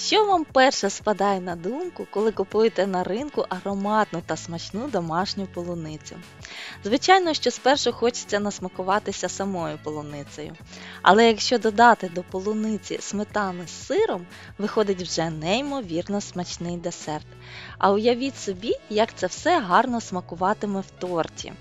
Що вам перше спадає на думку, коли купуєте на ринку ароматну та смачну домашню полуницю? Звичайно, що спершу хочеться насмакуватися самою полуницею, але якщо додати до полуниці сметани з сиром, виходить вже неймовірно смачний десерт. А уявіть собі, як це все гарно смакуватиме в торті.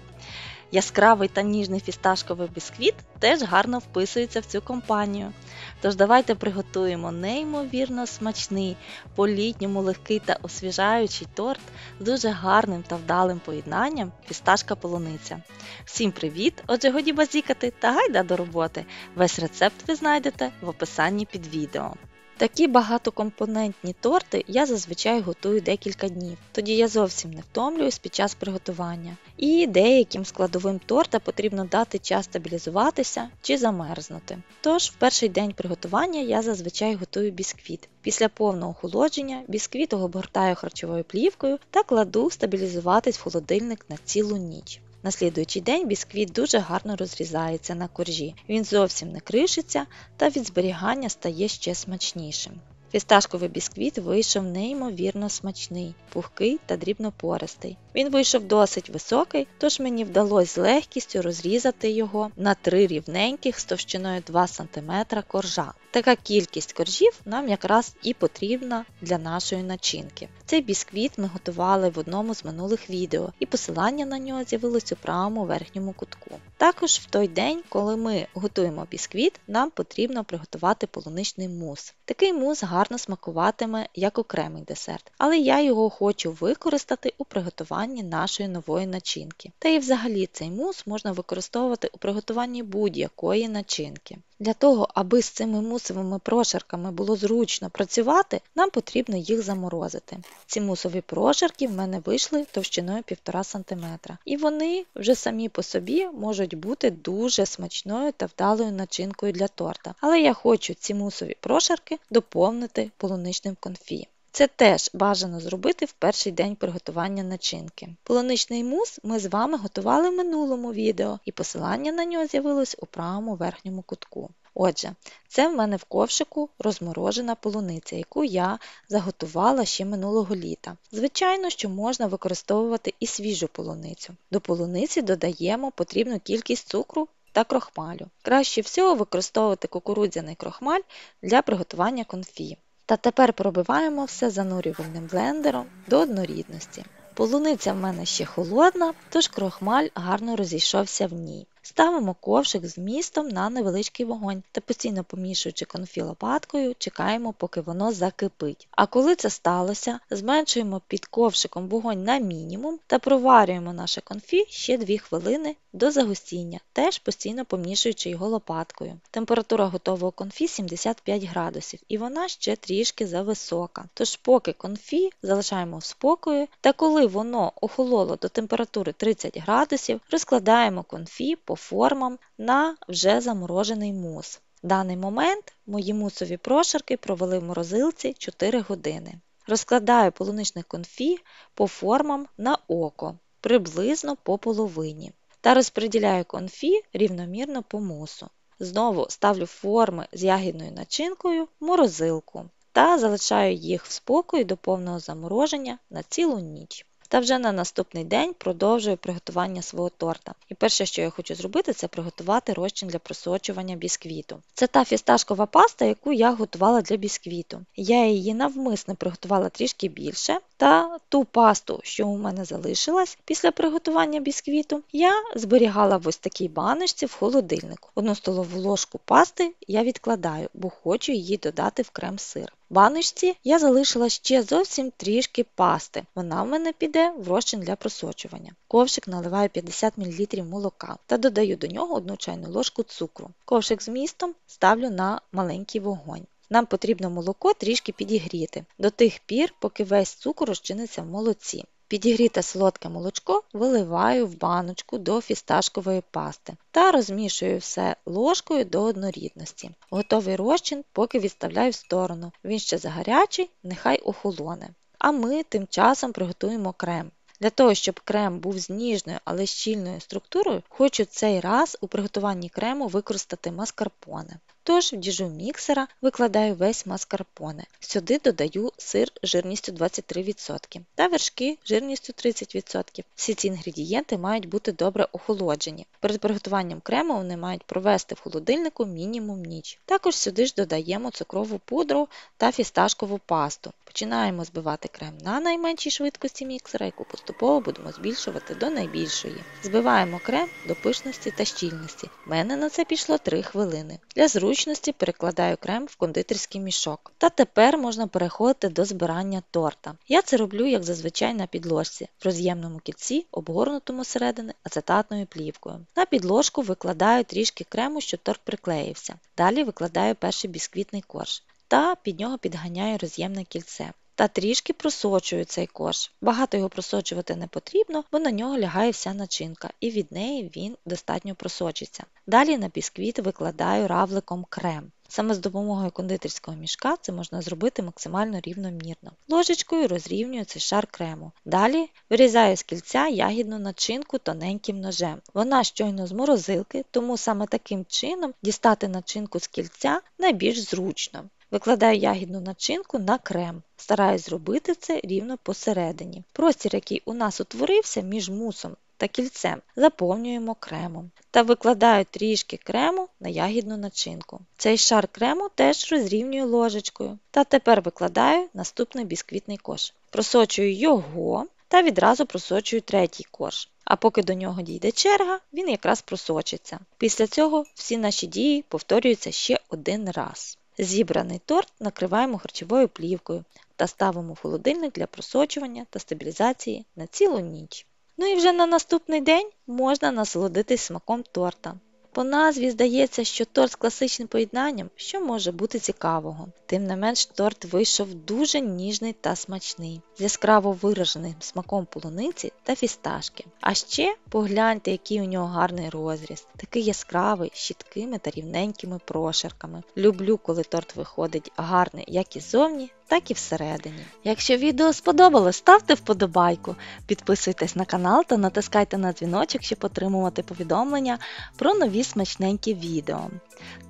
Яскравий та ніжний фісташковий бісквіт теж гарно вписується в цю компанію. Тож давайте приготуємо неймовірно смачний, по-літньому легкий та освіжаючий торт з дуже гарним та вдалим поєднанням фісташка-полуниця. Всім привіт! Отже, годі базікати та гайда до роботи! Весь рецепт ви знайдете в описанні під відео. Такі багатокомпонентні торти я зазвичай готую декілька днів, тоді я зовсім не втомлююсь під час приготування. І деяким складовим торта потрібно дати час стабілізуватися чи замерзнути. Тож в перший день приготування я зазвичай готую бісквіт. Після повного охолодження бісквіт обгортаю харчовою плівкою та кладу стабілізуватись в холодильник на цілу ніч. На слідуючий день бісквіт дуже гарно розрізається на коржі, він зовсім не кришиться та від зберігання стає ще смачнішим. Фісташковий бісквіт вийшов неймовірно смачний, пухкий та дрібнопористий. Він вийшов досить високий, тож мені вдалося з легкістю розрізати його на 3 рівненьких з товщиною 2 см коржа. Така кількість коржів нам якраз і потрібна для нашої начинки. Цей бісквіт ми готували в одному з минулих відео, і посилання на нього з'явилось у правому верхньому кутку. Також в той день, коли ми готуємо бісквіт, нам потрібно приготувати полуничний мус. Такий мус гарно смакуватиме як окремий десерт, але я його хочу використати у приготуванні нашої нової начинки. Та і взагалі цей мус можна використовувати у приготуванні будь-якої начинки. Для того, аби з цими мусовими прошарками було зручно працювати, нам потрібно їх заморозити. Ці мусові прошарки в мене вийшли товщиною 1,5 см. І вони вже самі по собі можуть бути дуже смачною та вдалою начинкою для торта. Але я хочу ці мусові прошарки доповнити полуничним конфі. Це теж бажано зробити в перший день приготування начинки. Полуничний мус ми з вами готували в минулому відео, і посилання на нього з'явилось у правому верхньому кутку. Отже, це в мене в ковшику розморожена полуниця, яку я заготувала ще минулого літа. Звичайно, що можна використовувати і свіжу полуницю. До полуниці додаємо потрібну кількість цукру та крохмалю. Краще всього використовувати кукурудзяний крохмаль для приготування конфі. Та тепер пробиваємо все занурювальним блендером до однорідності. Полуниця в мене ще холодна, тож крохмаль гарно розійшовся в ній. Ставимо ковшик з містом на невеличкий вогонь та постійно помішуючи конфі лопаткою, чекаємо, поки воно закипить. А коли це сталося, зменшуємо під ковшиком вогонь на мінімум та проварюємо наше конфі ще 2 хвилини до загустіння, теж постійно помішуючи його лопаткою. Температура готового конфі 75 градусів і вона ще трішки зависока. Тож поки конфі залишаємо в спокої та коли воно охололо до температури 30 градусів, розкладаємо конфі по формам на вже заморожений мус. В даний момент мої мусові прошарки провели в морозилці 4 години. Розкладаю полуничне конфі по формам на око, приблизно по половині. Та розподіляю конфі рівномірно по мусу. Знову ставлю форми з ягідною начинкою в морозилку та залишаю їх в спокої до повного замороження на цілу ніч. Та вже на наступний день продовжую приготування свого торта. І перше, що я хочу зробити, це приготувати розчин для просочування бісквіту. Це та фісташкова паста, яку я готувала для бісквіту. Я її навмисно приготувала трішки більше, та ту пасту, що у мене залишилась після приготування бісквіту, я зберігала в ось такій баночці в холодильнику. 1 столову ложку пасти я відкладаю, бо хочу її додати в крем-сир. В баночці я залишила ще зовсім трішки пасти. Вона в мене піде в розчин для просочування. Ковшик наливаю 50 мл молока та додаю до нього 1 чайну ложку цукру. Ковшик з містом ставлю на маленький вогонь. Нам потрібно молоко трішки підігріти, до тих пір, поки весь цукор розчиниться в молоці. Підігріте солодке молочко виливаю в баночку до фісташкової пасти та розмішую все ложкою до однорідності. Готовий розчин поки відставляю в сторону, він ще загарячий, нехай охолоне. А ми тим часом приготуємо крем. Для того, щоб крем був з ніжною, але щільною структурою, хочу цей раз у приготуванні крему використати маскарпоне. Тож в діжу міксера викладаю весь маскарпоне. Сюди додаю сир жирністю 23% та вершки жирністю 30%. Всі ці інгредієнти мають бути добре охолоджені. Перед приготуванням крему вони мають провести в холодильнику мінімум ніч. Також сюди ж додаємо цукрову пудру та фісташкову пасту. Починаємо збивати крем на найменшій швидкості міксера, яку поступово будемо збільшувати до найбільшої. Збиваємо крем до пишності та щільності. У мене на це пішло 3 хвилини. Для зручності перекладаю крем в кондитерський мішок. Та тепер можна переходити до збирання торта. Я це роблю, як зазвичай, на підложці, в роз'ємному кільці, обгорнутому зсередини ацетатною плівкою. На підложку викладаю трішки крему, щоб торт приклеївся. Далі викладаю перший бісквітний корж та під нього підганяю роз'ємне кільце. Та трішки просочую цей корж. Багато його просочувати не потрібно, бо на нього лягає вся начинка, і від неї він достатньо просочиться. Далі на бісквіт викладаю равликом крем. Саме з допомогою кондитерського мішка це можна зробити максимально рівномірно. Ложечкою розрівнюю цей шар крему. Далі вирізаю з кільця ягідну начинку тоненьким ножем. Вона щойно з морозилки, тому саме таким чином дістати начинку з кільця найбільш зручно. Викладаю ягідну начинку на крем. Стараюсь зробити це рівно посередині. Простір, який у нас утворився між мусом та кільцем, заповнюємо кремом. Та викладаю трішки крему на ягідну начинку. Цей шар крему теж розрівнюю ложечкою. Та тепер викладаю наступний бісквітний корж. Просочую його та відразу просочую третій корж. А поки до нього дійде черга, він якраз просочиться. Після цього всі наші дії повторюються ще один раз. Зібраний торт накриваємо харчовою плівкою та ставимо в холодильник для просочування та стабілізації на цілу ніч. Ну і вже на наступний день можна насолодитись смаком торта. По назві здається, що торт з класичним поєднанням, що може бути цікавого. Тим не менш, торт вийшов дуже ніжний та смачний, з яскраво вираженим смаком полуниці та фісташки. А ще погляньте, який у нього гарний розріз. Такий яскравий, з чіткими та рівненькими прошарками. Люблю, коли торт виходить гарний як іззовні, так і всередині. Якщо відео сподобалось, ставте вподобайку, підписуйтесь на канал та натискайте на дзвіночок, щоб отримувати повідомлення про нові смачненькі відео.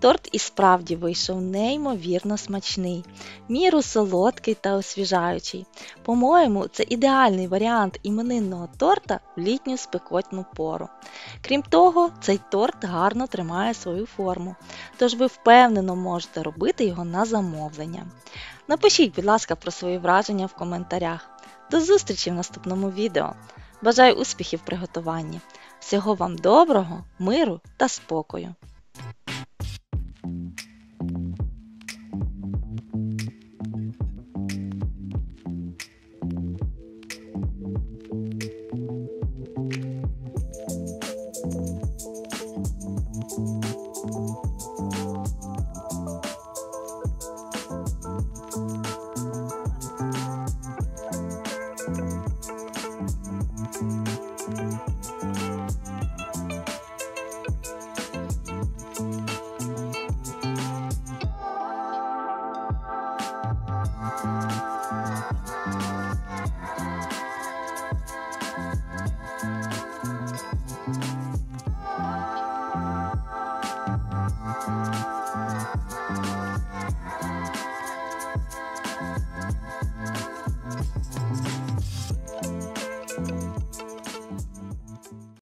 Торт і справді вийшов неймовірно смачний, в міру солодкий та освіжаючий. По-моєму, це ідеальний варіант іменинного торта в літню спекотну пору. Крім того, цей торт гарно тримає свою форму, тож ви впевнено можете робити його на замовлення. Напишіть, будь ласка, про свої враження в коментарях. До зустрічі в наступному відео. Бажаю успіхів в приготуванні. Всього вам доброго, миру та спокою.